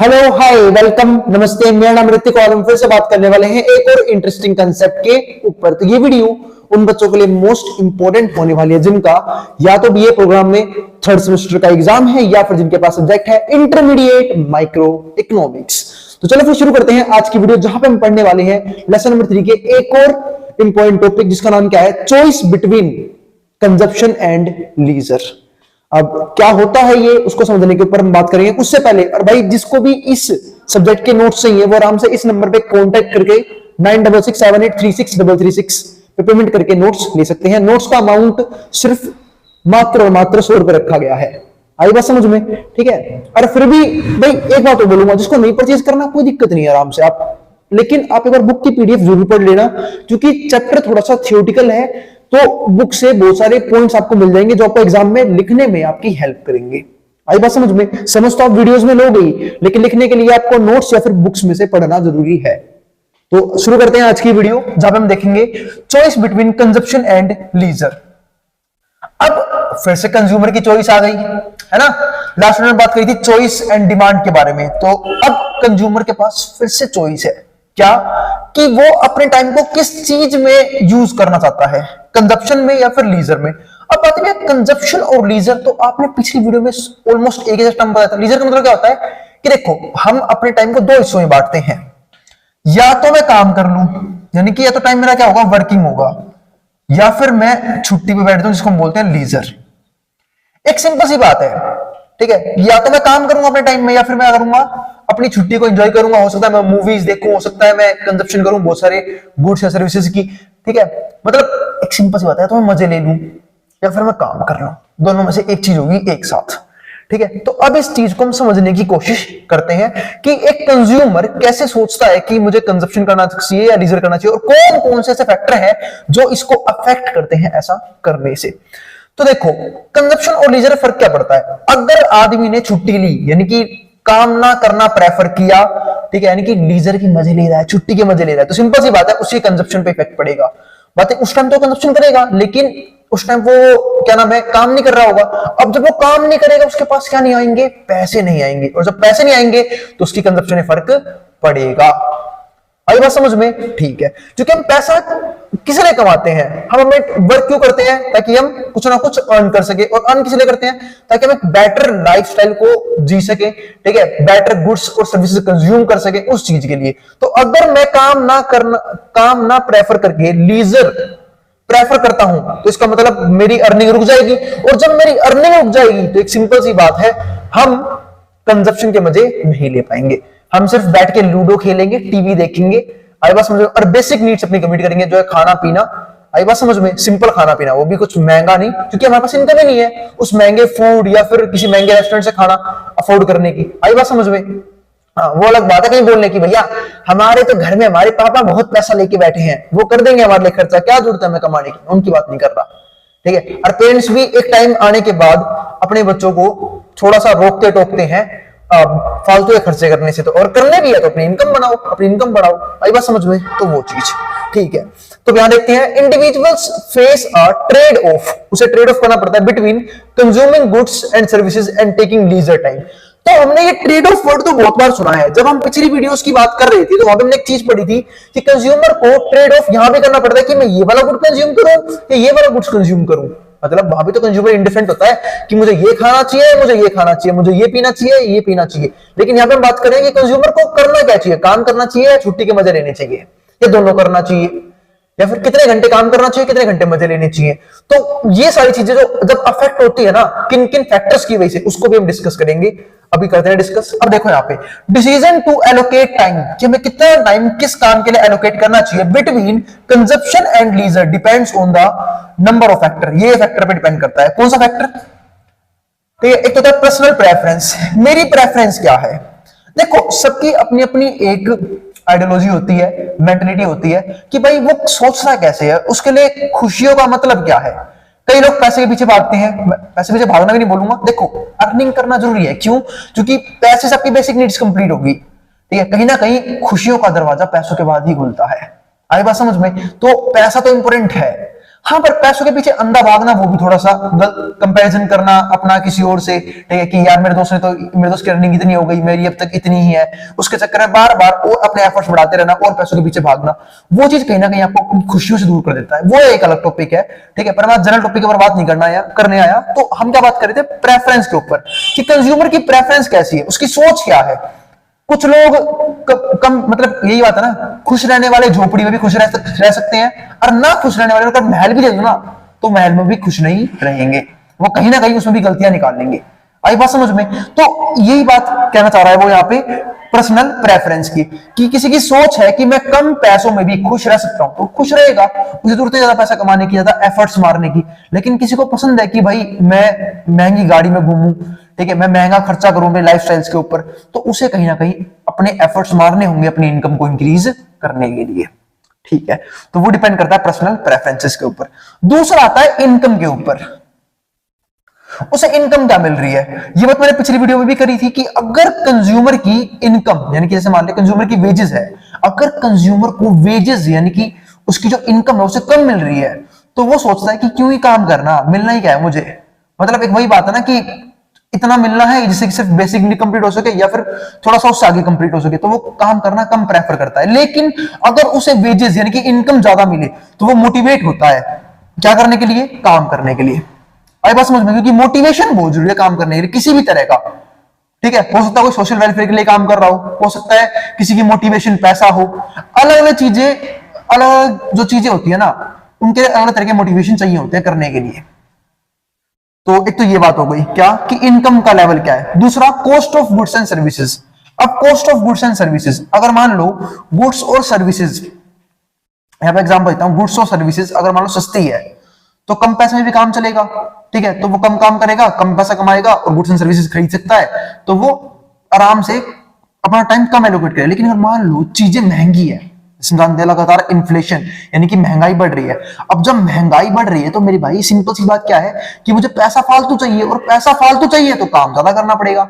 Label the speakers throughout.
Speaker 1: Hello hi welcome नमस्ते, मेरा नाम ऋतिक और हम फिर से बात करने वाले हैं एक और इंटरेस्टिंग कंसेप्ट के ऊपर। तो ये वीडियो उन बच्चों के लिए मोस्ट इंपॉर्टेंट होने वाली है जिनका या तो बीए प्रोग्राम में थर्ड सेमेस्टर का एग्जाम है या फिर जिनके पास सब्जेक्ट है इंटरमीडिएट माइक्रो इकोनॉमिक्स। तो चलो फिर शुरू करते हैं आज की वीडियो, जहां पे हम पढ़ने वाले हैं लेसन नंबर 3 के एक और इंपॉर्टेंट टॉपिक जिसका नाम क्या है, choice between consumption and leisure. अब क्या होता है ये उसको समझने के ऊपर हम बात करेंगे। उससे पहले और भाई जिसको भी इस सब्जेक्ट के नोट्स चाहिए वो आराम से इस नंबर पे कांटेक्ट करके 9667836336 पे पेमेंट करके नोट्स ले सकते हैं। नोट्स का अमाउंट सिर्फ मात्र और मात्र 100 रुपए रखा गया है। आई बात समझ में? ठीक है। और फिर भी भाई एक बात तो बोलूंगा, जिसको नहीं परचेज करना कोई दिक्कत नहीं है, आराम से आप, लेकिन आप एक बार बुक की पीडीएफ जरूर पढ़ लेना, क्योंकि चैप्टर थोड़ा सा थियोरिटिकल है। तो बुक से बहुत सारे पॉइंट्स आपको मिल जाएंगे जो आपको एग्जाम में लिखने में आपकी हेल्प करेंगे। आई बात समझ में? समझ तो आप वीडियोस में लो गई, लेकिन लिखने के लिए आपको नोट्स या फिर बुक्स में से पढ़ना जरूरी है। तो शुरू करते हैं आज की वीडियो, जहां पे हम देखेंगे choice between consumption and leisure. अब फिर से कंज्यूमर की चॉइस आ गई है ना। लास्ट में बात करी थी चॉइस एंड डिमांड के बारे में, तो अब कंज्यूमर के पास फिर से चॉइस है। क्या कि वो अपने टाइम को किस चीज में यूज करना चाहता है, कंजप्शन में या फिर लीजर में। अब बात है कंजप्शन और लीजर, तो आपने पिछली वीडियो में ऑलमोस्ट एक ही टर्म बताया था। लीजर का मतलब क्या होता है कि देखो हम अपने टाइम को दो हिस्सों में बांटते हैं, या तो मैं काम कर लूं, यानी कि या तो टाइम मेरा क्या होगा, वर्किंग होगा, या फिर मैं छुट्टी पे बैठ दूं, जिसको हम बोलते हैं लीजर। एक सिंपल सी बात है, ठीक है। या तो मैं काम करूंगा अपने टाइम में, या फिर मैं करूंगा अपनी छुट्टी को एंजॉय करूंगा। हो सकता है मैं मूवीज देखूं, हो सकता है मैं कंजप्शन करूं बहुत सारे गुड्स या सर्विसेज की, ठीक है। मतलब एक सिंपल सी बात है, तो मैं मजे ले लूं या फिर मैं काम कर लूं, दोनों में से एक चीज होगी एक साथ, ठीक है। तो अब इस चीज को हम समझने की कोशिश करते हैं कि एक कंज्यूमर कैसे सोचता है कि मुझे कंजप्शन करना चाहिए या लीजर करना चाहिए, और कौन कौन से ऐसे फैक्टर हैं जो इसको अफेक्ट करते हैं ऐसा करने से। तो देखो कंजप्शन और लीजर फर्क क्या पड़ता है। अगर आदमी ने छुट्टी ली, यानी कि काम ना करना प्रेफर किया, ठीक है, यानी कि लीजर की मजे ले रहा है, छुट्टी के मजे ले रहा है, तो सिंपल सी बात है उसकी कंजप्शन पे इफेक्ट पड़ेगा। बात है उस टाइम तो कंजप्शन करेगा, लेकिन उस टाइम वो क्या नाम है, काम नहीं कर रहा होगा। अब जब वो काम नहीं करेगा उसके पास क्या नहीं आएंगे, पैसे नहीं आएंगे, और जब पैसे नहीं आएंगे तो उसकी कंजप्शन में फर्क पड़ेगा। आई बात समझ में? ठीक है। क्योंकि हम पैसा किस लिए कमाते हैं, हम हमें वर्क क्यों करते हैं, ताकि हम कुछ ना कुछ अर्न कर सके। और अर्न किस लिए करते हैं, ताकि हम एक बेटर लाइफस्टाइल को जी सके, ठीक है, बेटर गुड्स और सर्विसेज कंज्यूम कर सके, उस चीज के लिए। तो अगर मैं काम ना प्रेफर करके लीजर प्रेफर करता हूं, तो इसका मतलब मेरी अर्निंग रुक जाएगी, और जब मेरी अर्निंग रुक जाएगी तो एक सिंपल सी बात है, हम कंजप्शन के मजे नहीं ले पाएंगे। हम सिर्फ बैठ के लूडो खेलेंगे, टीवी देखेंगे, आई बात समझ में, और बेसिक नीड्स अपनी कम्प्लीट करेंगे, जो है खाना पीना। आई बात समझ में? सिंपल खाना पीना, वो भी कुछ महंगा नहीं, क्योंकि हमारे पास इनकम ही नहीं है उस महंगे फूड या फिर किसी महंगे रेस्टोरेंट से खाना अफोर्ड करने की। आई बात समझ में? हाँ, वो अलग बात है कहीं बोलने की, भैया हमारे तो घर में हमारे पापा बहुत पैसा लेके बैठे हैं, वो कर देंगे हमारे लिए खर्चा, क्या जरूरत है हमें कमाने की, उनकी बात नहीं कर रहा, ठीक है। और पेरेंट्स भी एक टाइम आने के बाद अपने बच्चों को थोड़ा सा रोकते टोकते हैं फालतू के खर्चे करने से, तो और करने भी है तो अपनी इनकम बनाओ, अपनी इनकम बढ़ाओ। आई बात समझ में? तो वो चीज, ठीक है। तो यहां देखते हैं individuals face a trade off, उसे ट्रेड ऑफ करना पड़ता है between consuming goods and services and taking leisure time. तो हमने ये ट्रेड ऑफ वर्ड तो बहुत बार सुना है। जब हम पिछली वीडियोस की बात कर रहे थे तो वहां पे हमने एक चीज पढ़ी थी कि कंज्यूमर को ट्रेड ऑफ यहां भी करना पड़ता है कि मैं ये वाला गुड कंज्यूम करूं या ये वाला गुड्स कंज्यूम करूं। मतलब वहां भी तो कंज्यूमर इंडिफरेंट होता है कि मुझे ये खाना चाहिए, मुझे ये खाना चाहिए, मुझे ये पीना चाहिए, ये पीना चाहिए। लेकिन यहां पे हम बात करेंगे कंज्यूमर को करना क्या चाहिए, काम करना चाहिए या छुट्टी के मजे लेने चाहिए, या दोनों करना चाहिए, या फिर कितने घंटे काम करना चाहिए, कितने घंटे मजे लेने चाहिए। तो ये सारी चीजें जो जब अफेक्ट होती है ना किन किन फैक्टर्स की वजह से, उसको भी हम डिस्कस करेंगे। अभी करते हैं डिस्कस। अब देखो यहाँ पे डिसीजन टू एलोकेट टाइम, कि हमें कितना टाइम किस काम के लिए एलोकेट करना चाहिए between consumption and leisure depends on the number of factor. ये फैक्टर पे डिपेंड करता है। कौन सा फैक्टर? तो एक तो पर्सनल प्रेफरेंस, मेरी प्रेफरेंस क्या है। देखो सबकी अपनी अपनी एक आइडियोलॉजी होती है, मेंटलिटी होती है कि भाई वो सोचना कैसे है, उसके लिए खुशियों का मतलब क्या है। कई लोग पैसे के पीछे भागते हैं, पैसे के पीछे भागना भी नहीं बोलूंगा, देखो अर्निंग करना जरूरी है। क्यों? क्योंकि पैसे से आपकी बेसिक नीड्स कंप्लीट होगी, ठीक है। कहीं ना कहीं खुशियों का दरवाजा पैसों के बाद ही खुलता है। आई बात समझ में? तो पैसा तो इंपॉर्टेंट है, हाँ, पर पैसों के पीछे अंधा भागना वो भी थोड़ा सा कंपैरिजन करना अपना किसी और से, ठीक है, कि यार मेरे दोस्त की अर्निंग इतनी हो गई, मेरी अब तक इतनी ही है, उसके चक्कर में बार बार और अपने एफर्ट्स बढ़ाते रहना और पैसों के पीछे भागना, वो चीज कहीं ना कहीं आपको खुशियों से दूर कर देता है। वो एक अलग टॉपिक है, ठीक है, पर मैं जनरल टॉपिक के ऊपर बात नहीं करने आया। तो हम क्या बात कर रहे थे, प्रेफरेंस के ऊपर, कि कंज्यूमर की प्रेफरेंस कैसी है, उसकी सोच क्या है। कुछ लोग कम मतलब यही बात है ना, खुश रहने वाले झोपड़ी में भी खुश रह सकते हैं, और ना खुश रहने वाले अगर महल भी दे दो ना तो महल में भी खुश नहीं रहेंगे, वो कहीं ना कहीं उसमें भी गलतियां निकाल लेंगे। आई बात समझ में? तो यही बात कहना चाह रहा है वो यहाँ पे पर्सनल प्रेफरेंस की, कि किसी की सोच है कि मैं कम पैसों में भी खुश रह सकता हूं, तो खुश रहेगा, उसे जरूरत है ज्यादा पैसा कमाने की, ज्यादा एफर्ट्स मारने की। लेकिन किसी को पसंद है कि भाई मैं महंगी गाड़ी में घूमूं, ठीक है, मैं महंगा खर्चा करूं मेरे लाइफस्टाइल्स के ऊपर, तो उसे कहीं ना कहीं अपने एफर्ट्स मारने होंगे अपनी इनकम को इंक्रीज करने के लिए, ठीक है। तो वो डिपेंड करता है पर्सनल प्रेफरेंसेस के ऊपर। दूसरा आता है इनकम के ऊपर, उसे इनकम क्या मिल रही है। ये बात मैंने पिछली वीडियो में भी करी थी कि अगर कंज्यूमर की इनकम, यानी कि जैसे मान ले कंज्यूमर की वेजेस है, अगर कंज्यूमर को वेजेस यानी कि उसकी जो इनकम है उसे कम मिल रही है, तो वो सोचता है कि क्यों ही काम करना, मिलना ही क्या है मुझे। मतलब एक वही बात है ना कि इतना मिलना है जिससे कि सिर्फ बेसिक नहीं कंप्लीट हो सके या फिर थोड़ा सा उससे आगे कंप्लीट हो सके, तो वो काम करना कम प्रेफर करता है। लेकिन अगर उसे वेजेस यानी कि इनकम ज्यादा मिले तो वो मोटिवेट होता है क्या करने के लिए, काम करने के लिए। आई बात समझ में? क्योंकि मोटिवेशन बहुत जरूरी है काम करने के लिए, किसी भी तरह का, ठीक है। हो सकता है कोई सोशल वेलफेयर के लिए काम कर रहा हो सकता है किसी की मोटिवेशन पैसा हो, अलग अलग चीजें, अलग जो चीजें होती है ना, उनके अलग तरह के मोटिवेशन चाहिए होते हैं करने के लिए। तो एक तो ये बात हो गई क्या कि इनकम का लेवल क्या है। दूसरा cost of goods and services. अब cost of goods and services, अगर मान लो गुड्स और सर्विसेज, यहां पे एग्जांपल देता हूं, गुड्स और सर्विसेज अगर मान लो सस्ती है तो कम पैसे में भी काम चलेगा, ठीक है, तो वो कम काम करेगा, कम पैसा कमाएगा और गुड्स एंड सर्विसेज खरीद सकता है, तो वो आराम से अपना टाइम कम एलोकेट करे। लेकिन अगर मान लो चीजें महंगी है, लगातार इन्फ्लेशन यानी कि महंगाई बढ़ रही है, अब जब महंगाई बढ़ रही है तो मेरी भाई सिंपल सी बात क्या है कि मुझे पैसा फालतू चाहिए, और पैसा फालतू चाहिए तो काम ज्यादा करना पड़ेगा,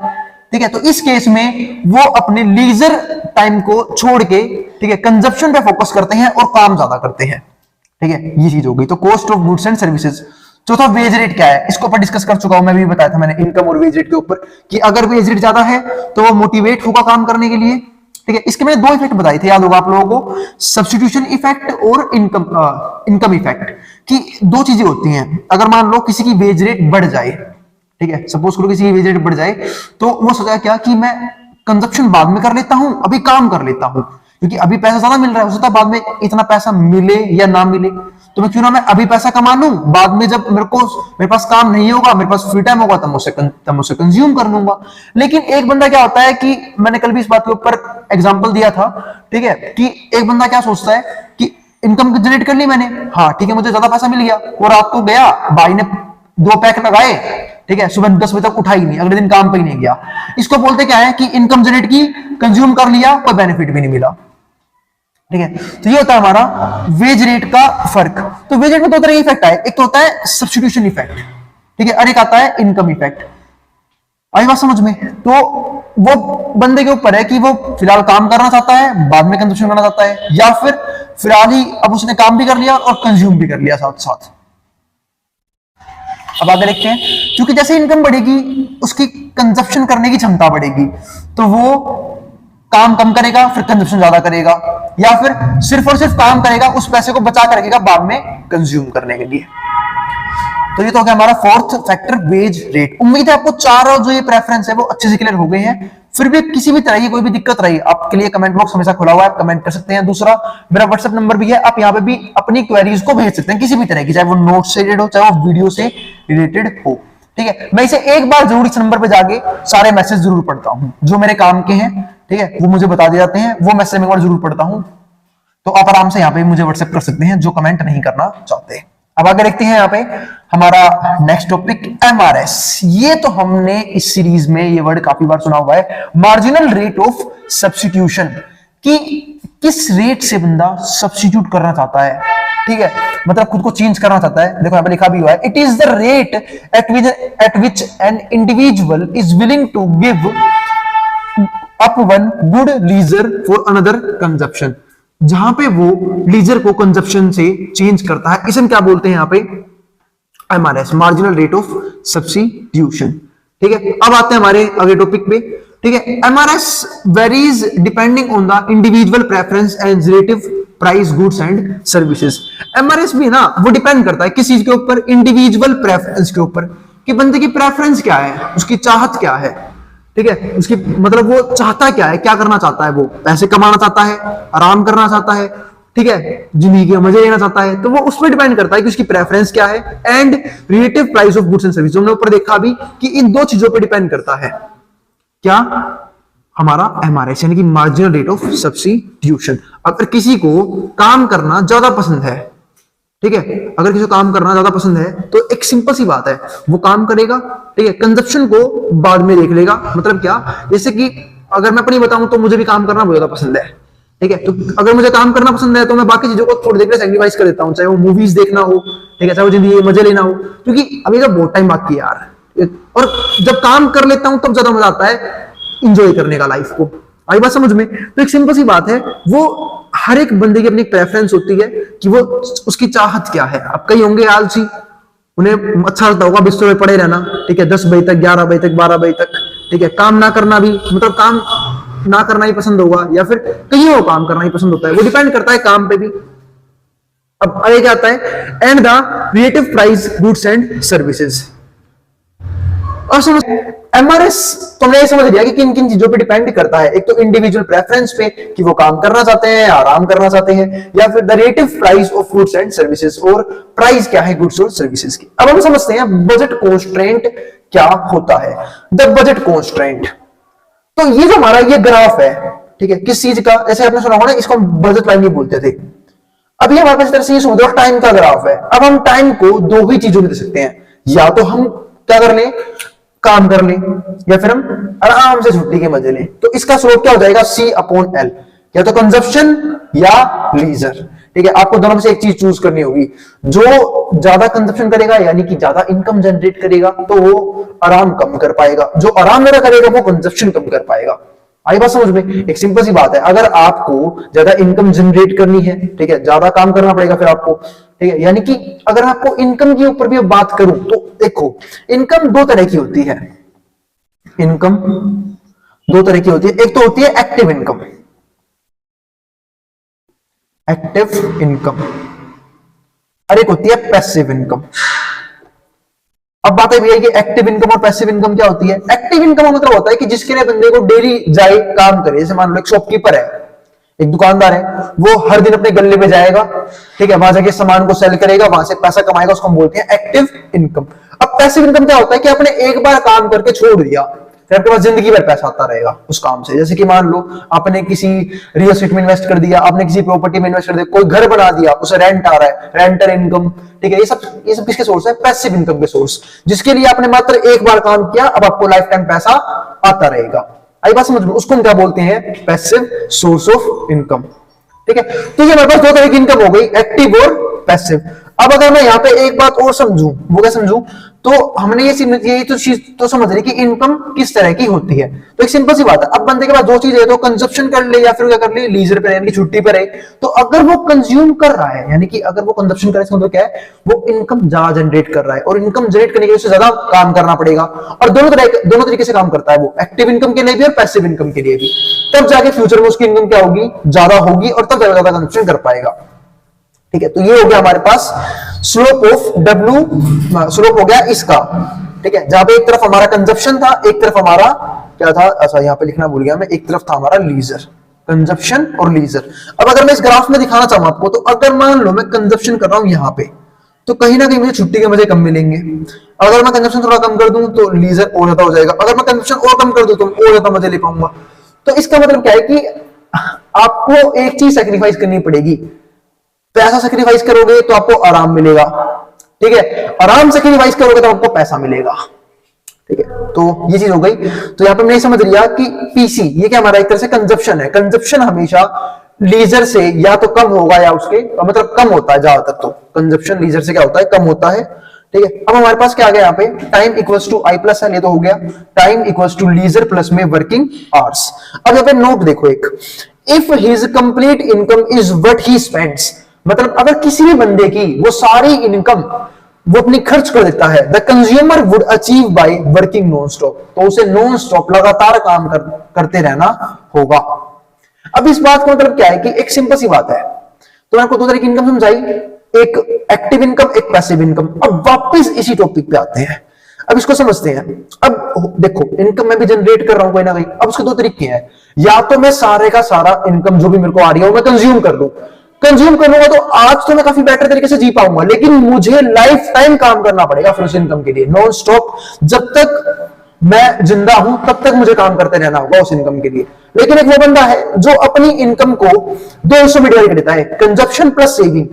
Speaker 1: ठीक है। तो इस केस में वो अपने लीजर टाइम को छोड़ के, ठीक है, कंजप्शन पे फोकस करते हैं और काम ज्यादा करते हैं, ठीक है। ये चीज हो गई। तो cost of goods and services. चौथा वेज रेट क्या है, इसको ऊपर डिस्कस कर चुका हूं, मैं भी बताया था मैंने इनकम और वेज रेट के ऊपर, कि अगर वेज रेट ज्यादा है तो वो मोटिवेट होगा काम करने के लिए, ठीक है। इसके मैंने दो इफेक्ट बताए थे, याद होगा आप लोगों को, सब्स्टिट्यूशन इफेक्ट और इनकम इफेक्ट, कि दो चीजें होती हैं। अगर मान लो किसी की वेज रेट बढ़ जाए, ठीक है, सपोज करो किसी की वेज रेट बढ़ जाए, तो वो सोचा क्या कि मैं कंजप्शन बाद में कर लेता हूं, अभी काम कर लेता हूं, क्योंकि अभी पैसा ज्यादा मिल रहा है, हो सकता है बाद में इतना पैसा मिले या ना मिले, तो मैं क्यों ना मैं अभी पैसा कमा लूं, बाद में जब मेरे पास काम नहीं होगा, मेरे पास फ्री टाइम होगा, तब मुझसे कंज्यूम कर लूंगा। लेकिन एक बंदा क्या होता है कि मैंने कल भी इस बात के ऊपर एग्जांपल दिया था, ठीक है, कि एक बंदा क्या सोचता है कि इनकम जनरेट कर ली मैंने, हाँ ठीक है, मुझे ज्यादा पैसा मिल गया, और रात को गया, भाई ने 2 पैक लगाए, ठीक है, सुबह 10 बजे तक उठा ही नहीं, अगले दिन काम पे ही नहीं गया। इसको बोलते क्या है कि इनकम जनरेट की, कंज्यूम कर लिया, कोई बेनिफिट भी नहीं मिला, ठीक है। तो ये होता है हमारा वेज रेट का फर्क। तो वेज रेट में 2 तरह के इफेक्ट आए, एक तो होता है सब्स्टिट्यूशन इफेक्ट, ठीक है, और एक आता है इनकम इफेक्ट। आई बात समझ में? तो वो बंदे के ऊपर है कि वो फिलहाल काम करना चाहता है, बाद में कंज्यूम करना चाहता है, या फिर फिलहाल ही अब उसने काम भी कर लिया और कंज्यूम भी कर लिया साथ साथ। अब आगे देखते हैं, क्योंकि जैसे इनकम बढ़ेगी उसकी कंजप्शन करने की क्षमता बढ़ेगी, तो वो काम कम करेगा, फिर कंजप्शन ज्यादा करेगा, या फिर सिर्फ और सिर्फ काम करेगा, उस पैसे को बचा कर रखेगा बाद में कंज्यूम करने के लिए। तो ये तो हो गया हमारा फोर्थ फैक्टर, वेज रेट। उम्मीद है आपको चारों जो ये प्रेफरेंस है वो अच्छे से क्लियर हो गए हैं। फिर भी किसी भी तरह की कोई भी दिक्कत रही, आपके लिए कमेंट बॉक्स हमेशा खुला हुआ है, आप कमेंट कर सकते हैं। दूसरा मेरा व्हाट्सएप नंबर भी है, आप यहाँ पे भी अपनी क्वेरीज को भेज सकते हैं, किसी भी तरह की, चाहे वो नोट से रिलेटेड हो, चाहे वो वीडियो से रिलेटेड हो, ठीक है। मैं इसे एक बार जरूर इस नंबर पे जाके सारे मैसेज जरूर पढ़ता हूँ जो मेरे काम के हैं, ठीक है, वो मुझे बता दिए जाते हैं, वो मैसेज मैं एक बार जरूर पढ़ता हूँ। तो आप आराम से यहाँ पे मुझे व्हाट्सएप कर सकते हैं जो कमेंट नहीं करना चाहते। अब आगे देखते हैं यहाँ पे हमारा नेक्स्ट टॉपिक, एमआरएस। ये तो हमने इस सीरीज में ये वर्ड काफी बार सुना हुआ है, मार्जिनल रेट ऑफ सब्स्टिट्यूशन, कि किस रेट से बंदा सब्स्टिट्यूट करना चाहता है, ठीक है, मतलब खुद को चेंज करना चाहता है। देखो यहाँ पे लिखा भी हुआ है, it is the rate at which an individual is willing to give up one good leisure for another consumption. जहां पे वो लीजर को कंजप्शन से चेंज करता है, इसे हम क्या बोलते हैं यहाँ पे, MRS, marginal rate of substitution. ठीक है, अब आते हैं हमारे अगले टॉपिक पे। ठीक है, MRS varies depending on the individual preference and relative price goods and services. MRS भी ना वो डिपेंड करता है किस चीज के ऊपर, इंडिविजुअल प्रेफरेंस के ऊपर, कि बंदे की प्रेफरेंस क्या है, उसकी चाहत क्या है। ठीक है, उसकी मतलब वो चाहता क्या है, क्या करना चाहता है, वो पैसे कमाना चाहता है, आराम करना चाहता है, ठीक है, जिंदगी के मजे लेना चाहता है, तो वो उस पर डिपेंड करता है कि उसकी प्रेफरेंस क्या है। And relative price of goods and service, हमने ऊपर देखा भी कि इन दो चीजों पर डिपेंड करता है क्या, हमारा एमआरएस यानी कि मार्जिनल रेट ऑफ सब्स्टिट्यूशन। अगर किसी को काम करना ज्यादा पसंद है, ठीक है, अगर किसी को काम करना ज्यादा पसंद है तो एक सिंपल सी बात है, वो काम करेगा, ठीक है, कंजप्शन को बाद में देख लेगा। मतलब क्या, जैसे कि अगर मैं अपनी बताऊं तो मुझे भी काम करना बहुत ज्यादा पसंद है, ठीक है, तो अगर मुझे काम करना पसंद है तो मैं बाकी चीजों को थोड़ी देर के लिए सैक्रिफाइस कर देता हूं, चाहे वो मूवीज देखना हो, ठीक है, चाहे वो जिंदगी में मजे लेना हो, क्योंकि अभी तो बहुत टाइम बाकी है यार, और जब काम कर लेता हूं तब ज्यादा मजा आता है इंजॉय करने का लाइफ को। आई बात समझ में? तो एक सिंपल सी बात है, वो हर एक बंदे की अपनी प्रेफरेंस होती है कि वो उसकी चाहत क्या है। अब कई होंगे आलसी, उन्हें अच्छा लगता होगा बिस्तर में पड़े रहना, ठीक है, 10 बजे तक, 11 बजे तक, 12 बजे तक, ठीक है, काम ना करना भी, मतलब काम ना करना ही पसंद होगा, या फिर कहीं और काम करना ही पसंद होता है, वो डिपेंड करता है काम पे भी। अब आगे क्या आता है, and the relative price goods and services. और समझ एमआरएस तुमने ये समझ लिया कि किन किन चीजों पे डिपेंड करता है। एक तो इंडिविजुअल प्रेफरेंस पे कि वो काम करना चाहते हैं, आराम करना चाहते हैं, या फिर the relative price of goods and services, और प्राइस क्या है गुड्स और सर्विसेज की। अब हम समझते हैं बजट कॉन्स्ट्रेंट क्या होता है। द बजट कॉन्स्ट्रेंट, तो ये जो हमारा ये ग्राफ है, ठीक है, किस चीज का, जैसे आपने सुना होगा ना, इसको हम बजट लाइन भी बोलते थे। अभी हमारे पास इस तरह से ये समझो टाइम का ग्राफ है। अब हम टाइम को दो ही चीजों में दे सकते हैं, या तो हम क्या कर लें, काम कर लें, या फिर हम आराम से छुट्टी के मजे लें। तो इसका स्लोप क्या हो जाएगा, C/L, या तो कंजप्शन या लीजर। ठीक है, आपको दोनों में से एक चीज चूज करनी होगी। जो ज्यादा कंजप्शन करेगा यानी कि ज्यादा इनकम जनरेट करेगा तो वो आराम कम कर पाएगा, जो आराम ज्यादा करेगा वो कंजप्शन कम कर पाएगा। आई बात समझ में? एक सिंपल सी बात है, अगर आपको ज्यादा इनकम जनरेट करनी है, ठीक है, ज्यादा काम करना पड़ेगा फिर आपको, ठीक है, यानी कि अगर आपको इनकम के ऊपर भी बात करूं तो देखो, इनकम दो तरह की होती है। इनकम दो तरह की होती है, एक तो होती है एक्टिव इनकम, एक्टिव इनकम, और एक होती है पैसिव इनकम। अब बात है कि एक्टिव इनकम और पैसिव इनकम क्या होती है। एक्टिव इनकम का मतलब होता है कि जिसके लिए बंदे को डेली जाए काम करे। जैसे मान लो एक शॉपकीपर है, एक दुकानदार है, वो हर दिन अपने गल्ले पे जाएगा, ठीक है, वहां जाके सामान को सेल करेगा, वहां से पैसा कमाएगा, उसको हम बोलते हैं एक्टिव इनकम। अब पैसिव इनकम क्या होता है कि आपने एक बार काम करके छोड़ दिया, फिर आपके पास जिंदगी भर पैसा आता रहेगा उस काम से। जैसे कि मान लो आपने किसी रियल एस्टेट में इन्वेस्ट कर दिया, आपने किसी प्रॉपर्टी में इन्वेस्ट कर दिया, कोई घर बना दिया, उसे रेंट आ रहा है, रेंटर इनकम, ठीक है, ये सब किसके सोर्स है, पैसिव इनकम के सोर्स, जिसके लिए आपने मात्र एक बार काम किया, अब आपको लाइफ टाइम पैसा आता रहेगा। आई बात समझ में? उसको हम क्या बोलते हैं, पैसिव सोर्स ऑफ इनकम। ठीक है, तो ये हमारे पास दो तरह की इनकम हो गई, एक्टिव और पैसिव। अब अगर मैं यहाँ पे एक बात और समझूं, वो क्या समझूं, तो हमने ये तो चीज तो समझ रही कि इनकम किस तरह की होती है। तो एक सिंपल सी बात है, अब बंदे के पास दो चीज है, तो कंजप्शन कर ले या फिर क्या कर ले, लीजर पे यानी कि छुट्टी पर रहे। तो अगर वो कंज्यूम कर रहा है, यानी कि अगर वो कंजप्शन करे, मतलब क्या है, वो इनकम ज्यादा जनरेट कर रहा है, और इनकम जनरेट करने के लिए उसे ज्यादा काम करना पड़ेगा। और दोनों तरीके से काम करता है वो, एक्टिव इनकम के लिए भी और पैसिव इनकम के लिए भी। तब जाके फ्यूचर में उसकी इनकम क्या होगी, ज्यादा होगी, और तब ज्यादा कंजप्शन कर पाएगा। ठीक है, तो ये हो गया हमारे पास स्लोप ऑफ W, स्लोप हो गया इसका। ठीक है, जहां पे एक तरफ हमारा कंजप्शन था, एक तरफ हमारा क्या था, अच्छा यहाँ पे लिखना भूल गया मैं, एक तरफ था हमारा लीजर, कंजप्शन और लीजर। अब अगर मैं इस ग्राफ में दिखाना चाहूं आपको, तो अगर मान लो मैं कंजप्शन कर रहा हूं यहाँ पे, तो कहीं ना कहीं मुझे छुट्टी के मजे कम मिलेंगे। अगर मैं कंजप्शन थोड़ा कम कर दूं तो लीजर और ज्यादा हो जाएगा, अगर मैं कंजप्शन और कम कर दूं तो और ज्यादा मजे ले पाऊंगा। तो इसका मतलब क्या है कि आपको एक चीज सेक्रीफाइस करनी पड़ेगी। पैसा सेक्रीफाइस करोगे तो आपको आराम मिलेगा, ठीक है, आराम सेक्रीफाइस करोगे तो आपको पैसा मिलेगा। ठीक है, तो ये चीज हो गई। तो यहां पे हमने समझ लिया कि पीसी ये क्या हमारा एक तरह से कंजप्शन है। कंजप्शन हमेशा लीजर से या तो कम होगा या उसके मतलब कम होता है ज्यादातर। तो कंजप्शन लीजर से क्या होता है, कम होता है। ठीक है, अब हमारे पास क्या आ गया यहाँ पे, time equals to I plus L, ये तो हो गया, time equals to leisure plus में वर्किंग आवर्स। अब यहाँ पे नोट देखो, एक if his complete income is what he spends, मतलब अगर किसी भी बंदे की वो सारी इनकम वो अपनी खर्च कर देता है, the consumer would achieve by working non stop, तो उसे नॉन स्टॉप लगातार काम करते रहना होगा। अब इस बात का मतलब क्या है कि एक सिंपल सी बात है, तो मैंने आपको दो तरह की इनकम समझाई, एक एक्टिव इनकम, एक पैसिव इनकम। अब वापस इसी टॉपिक पे आते हैं, अब इसको समझते हैं। अब देखो इनकम मैं भी जनरेट कर रहा हूं कोई ना कोई, अब उसके दो तरीके हैं, या तो मैं सारे का सारा इनकम जो भी मेरे को आ रही है वो मैं कंज्यूम कर दूं, कंज्यूम करूंगा तो आज तो मैं काफी बेटर तरीके से जी पाऊंगा, लेकिन मुझे लाइफ टाइम काम करना पड़ेगा फिर उस इनकम के लिए, नॉन स्टॉप, जब तक मैं जिंदा हूं तब तक मुझे काम करते रहना होगा उस इनकम के लिए। लेकिन एक वो बंदा है जो अपनी इनकम को दो हिस्सों में डिवाइड कर देता है, कंजप्शन प्लस सेविंग,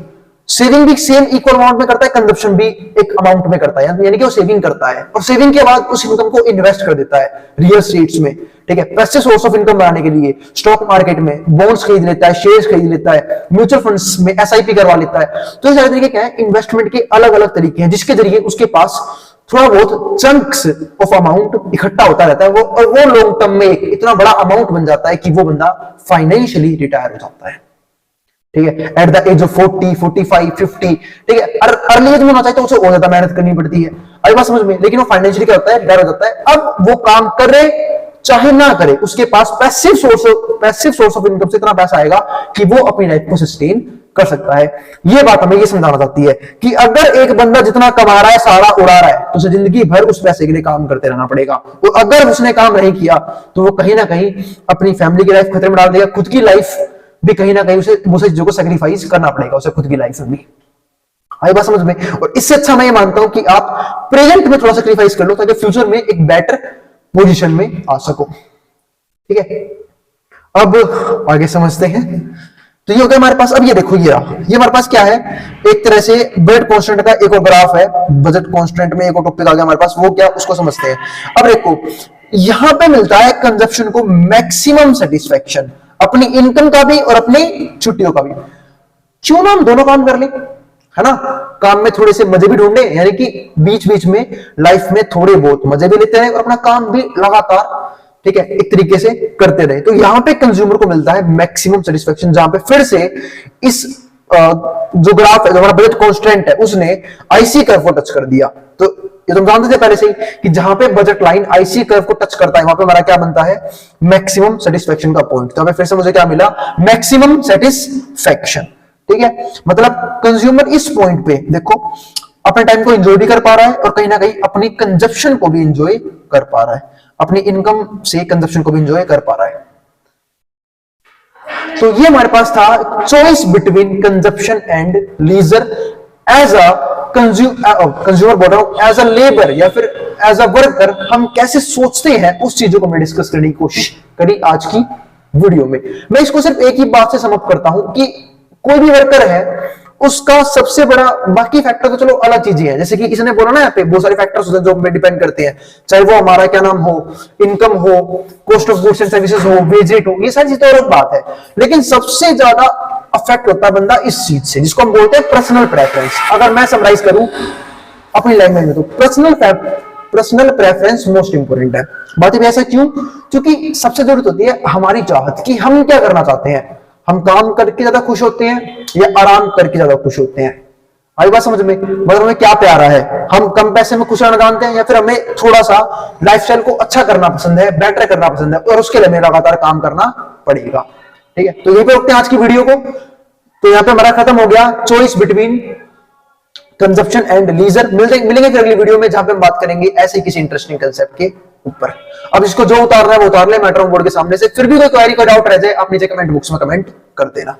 Speaker 1: सेविंग भी सेम इक्वल अमाउंट में करता है, कंजप्शन भी एक अमाउंट में करता है, यानी कि वो सेविंग करता है और सेविंग के बाद उस इनकम को इन्वेस्ट कर देता है रियल एस्टेट्स में, ठीक है, पैसिव सोर्स ऑफ इनकम बनाने के लिए स्टॉक मार्केट में बॉन्ड्स खरीद लेता है, शेयर्स खरीद लेता है, म्यूचुअल फंड्स में एसआईपी करवा लेता है। तो ये सारे तरीके क्या है, इन्वेस्टमेंट के अलग अलग तरीके हैं जिसके जरिए उसके पास थोड़ा बहुत चंक्स ऑफ अमाउंट इकट्ठा होता रहता है, वो और वो लॉन्ग टर्म में इतना बड़ा अमाउंट बन जाता है कि वो बंदा फाइनेंशियली रिटायर हो जाता है, ठीक है, एट द एज ऑफ 40, 45, 50, ठीक है। अर्ली एज में होना चाहिए तो उसे और ज्यादा मेहनत करनी पड़ती है, आई बात समझ में, लेकिन वो फाइनेंशियली क्या होता है, डर हो जाता है। अब वो काम करे चाहे ना करे, उसके पास पैसिव सोर्स ऑफ इनकम से इतना पैसा आएगा कि वो अपनी लाइफ को सस्टेन कर सकता है। ये बात हमें ये समझाना चाहती है कि अगर एक बंदा जितना कमा रहा है सारा उड़ा रहा है तो उसे जिंदगी भर उस पैसे के लिए काम करते रहना पड़ेगा, और अगर उसने काम नहीं किया तो वो कहीं ना कहीं अपनी फैमिली की लाइफ खतरे में डाल देगा, खुद की लाइफ भी कहीं ना कहीं उसे चीजों को सेक्रीफाइस करना पड़ेगा उसे खुद की लाइफ में भी। आई बात समझ में। और इससे अच्छा मैं ये मानता हूं कि आप प्रेजेंट में थोड़ा सेक्रीफाइस कर लो ताकि फ्यूचर में एक बेटर पोजीशन में आ सको, ठीक है। अब आगे समझते हैं, तो ये हो गया हमारे पास। अब ये देखो ये हमारे पास क्या है, एक तरह से बजट कांस्टेंट का एक और ग्राफ है, बजट कांस्टेंट में एक और टॉपिक आ गया हमारे पास, वो क्या उसको समझते हैं। अब देखो यहां पे मिलता है कंजप्शन को मैक्सिमम सेटिस्फेक्शन, अपनी इनकम का भी और अपनी छुट्टियों का भी। क्यों ना हम दोनों काम कर ले, है ना, काम में थोड़े से मजे भी ढूंढे, यानी कि बीच बीच में लाइफ में थोड़े बहुत मजे भी लेते रहे और अपना काम भी लगातार, ठीक है, एक तरीके से करते रहे। तो यहां पे कंज्यूमर को मिलता है मैक्सिमम सेटिस्फेक्शन, जहां पे फिर से इस जो ग्राफ है, जो हमारा बजट कांस्टेंट है, उसने आईसी कर्व को टच कर दिया। तो ये तुम जानते थे पहले से ही कि जहां पे बजट लाइन आईसी कर्व को टच करता है वहां पे हमारा क्या बनता है, मैक्सिमम सेटिस्फेक्शन का पॉइंट। तो हमें फिर से मुझे क्या मिला, मैक्सिमम सेटिस्फेक्शन, ठीक है। मतलब कंज्यूमर इस पॉइंट पे देखो अपने टाइम को एंजॉय भी कर पा रहा है और कहीं ना कहीं अपनी कंजप्शन को भी एंजॉय कर पा रहा है, अपनी इनकम से कंजप्शन को भी एंजॉय कर पा रहा है। तो ये हमारे पास था choice between consumption and leisure as a consumer बोल रहा हूं, एज अ लेबर या फिर एज अ वर्कर हम कैसे सोचते हैं, उस चीजों को मैं डिस्कस करने की कोशिश करी आज की वीडियो में। मैं इसको सिर्फ एक ही बात से समअप करता हूं कि कोई भी वर्कर है उसका सबसे बड़ा, बाकी फैक्टर तो चलो अलग चीजें हैं, जैसे कि इसने बोला ना यहाँ पे बहुत सारे फैक्टर्स होते हैं जो पे डिपेंड करते हैं, चाहे वो हमारा क्या नाम हो, इनकम हो, cost of goods and services हो, वेज रेट हो, ये सारी चीजें तो अलग बात है। लेकिन सबसे ज्यादा अफेक्ट होता है बंदा इस चीज से जिसको हम बोलते हैं पर्सनल प्रेफरेंस। अगर मैं समराइज करूं अपनी लैंग्वेज में तो पर्सनल प्रेफरेंस मोस्ट इंपोर्टेंट है। बात भी ऐसा क्यों, क्योंकि सबसे जरूरत होती है हमारी चाहत कि हम क्या करना चाहते हैं, हम काम करके ज्यादा खुश होते हैं या आराम करके ज्यादा खुश होते हैं। आई बात समझ में, मतलब हमें क्या प्यारा है, हम कम पैसे में खुश रहना जानते हैं या फिर हमें थोड़ा सा लाइफस्टाइल को अच्छा करना पसंद है, बेटर करना पसंद है, और उसके लिए हमें लगातार काम करना पड़ेगा, ठीक है। तो यहीं पे रोकते हैं आज की वीडियो को। तो यहाँ पे हमारा खत्म हो गया choice between consumption and leisure. मिलेंगे फिर अगली वीडियो में जहां पे हम बात करेंगे ऐसे किसी इंटरेस्टिंग कंसेप्ट के ऊपर। अब इसको जो उतारना है वो उतार ले मैटर ऑन बोर्ड के सामने से। फिर भी कोई क्वेरी, कोई डाउट रह जाए आप नीचे कमेंट बॉक्स में कमेंट कर देना।